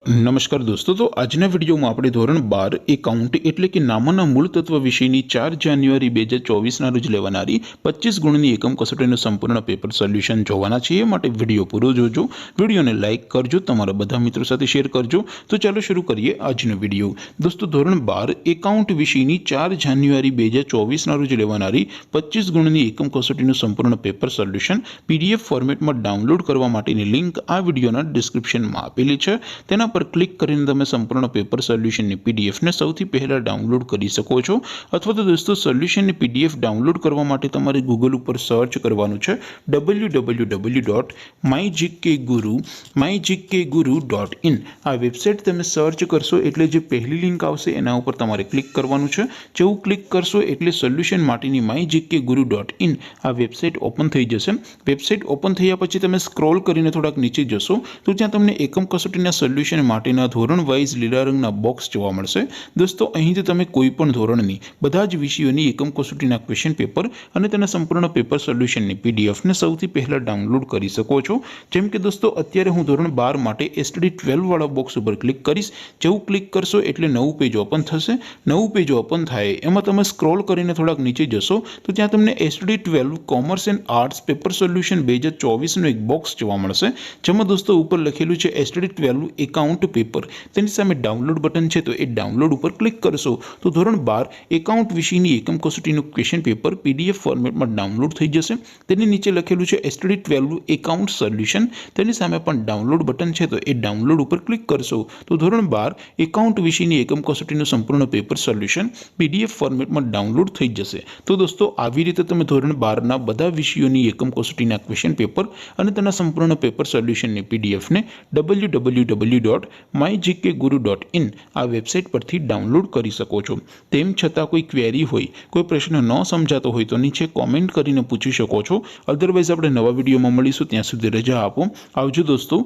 नमस्कार दोस्तों। तो આજના વિડીયોમાં આપણે ધોરણ 12 એકાઉન્ટ એટલે કે નામોના મૂળ તત્વ વિષયની 4 જાન્યુઆરી 2024ના રોજ લેવાનારી 25 ગુણની એકમ કસોટીનું સંપૂર્ણ પેપર સોલ્યુશન જોવાના છીએ। માટે વિડીયો પૂરો જોજો, વિડીયોને લાઇક કરજો, તમારા બધા મિત્રો સાથે શેર કરજો। તો ચાલો શરૂ કરીએ આજનો વિડીયો। દોસ્તો ધોરણ 12 એકાઉન્ટ વિષયની 4 જાન્યુઆરી 2024ના રોજ લેવાનારી 25 ગુણની એકમ કસોટીનું સંપૂર્ણ પેપર સોલ્યુશન PDF ફોર્મેટમાં ડાઉનલોડ કરવા માટેની લિંક આ વિડીયોના ડિસ્ક્રિપ્શનમાં આપેલી છે। તેના पर क्लिक करीने तमे संपूर्ण पेपर सोल्यूशन ની PDF ने સૌથી પહેલા ડાઉનલોડ કરી શકો છો। અથવા તો દોસ્તો સોલ્યુશન ની PDF ડાઉનલોડ કરવા માટે તમારે Google ઉપર સર્ચ કરવાનું છે www.mygkguru.in। આ વેબસાઇટ તમે સર્ચ કરશો એટલે જે પહેલી લિંક આવશે એના ઉપર તમારે ક્લિક કરવાનું છે। જેવું ક્લિક કરશો એટલે સોલ્યુશન માટેની mygkguru.in આ વેબસાઇટ ઓપન થઈ જશે। વેબસાઇટ ઓપન થયા પછી તમે સ્ક્રોલ કરીને થોડાક નીચે જશો તો ત્યાં તમને એકમ કસોટીના સોલ્યુશન માટેના ધોરણ વાઇઝ લીલા રંગના બોક્સ જોવા મળશે। દોસ્તો અહીંથી તમે કોઈ પણ ધોરણની બધા જ વિષયોની એકમ કસોટીના ક્વેશ્ચન પેપર અને તેના સંપૂર્ણ પેપર સોલ્યુશનની PDF ને સૌથી પહેલા ડાઉનલોડ કરી શકો છો। જેમ કે દોસ્તો અત્યારે હું ધોરણ 12 માટે STD 12 વાળા બોક્સ ઉપર ક્લિક કરીશ। જેવું ક્લિક કરશો એટલે નવું પેજ ઓપન થશે। નવું પેજ ઓપન થાય એમાં તમે સ્ક્રોલ કરીને થોડાક નીચે જશો તો ત્યાં તમને STD 12 commerce and arts paper solution 2024નું એક બોક્સ જોવા મળશે। જેમાં દોસ્તો ઉપર લખેલું છે STD 12 એકાઉન્ટ पेपर। तेनी सामे डाउनलॉड बटन है तो ये डाउनलॉड पर क्लिक करशो तो धोरण 12 एकाउंट विषयनी एकम कसोटीનું क्वेश्चन पेपर PDF फॉर्मेट में डाउनलॉड थई जशे। तेनी नीचे लखेलुं छे STD 12 एकाउंट सोल्यूशन। तेनी सामे पण डाउनलॉड बटन है तो ये डाउनलॉड पर क्लिक करशो तो धोरण 12 एकाउंट विषयनी एकम कसोटीનું संपूर्ण पेपर सोल्यूशन PDF फॉर्मेट में डाउनलॉड थई जशे। तो दोस्तों આવી રીતે તમે ધોરણ 12 ના બધા વિષયોની એકમ કસોટીના ક્વેશ્ચન પેપર અને તેના સંપૂર્ણ પેપર સોલ્યુશનની PDF ને www.mygkguru.in આ વેબસાઇટ પરથી ડાઉનલોડ કરી શકો છો। તેમ છતાં કોઈ ક્વેરી હોય, કોઈ પ્રશ્ન ન સમજાતો હોય તો નીચે કોમેન્ટ કરીને પૂછી શકો છો। અધરવાઇઝ આપણે નવા વિડીયોમાં મળીશું, ત્યાં સુધી રજા આપો। આવજો દોસ્તો।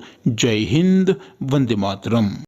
જય હિન્દ, વંદે માતરમ।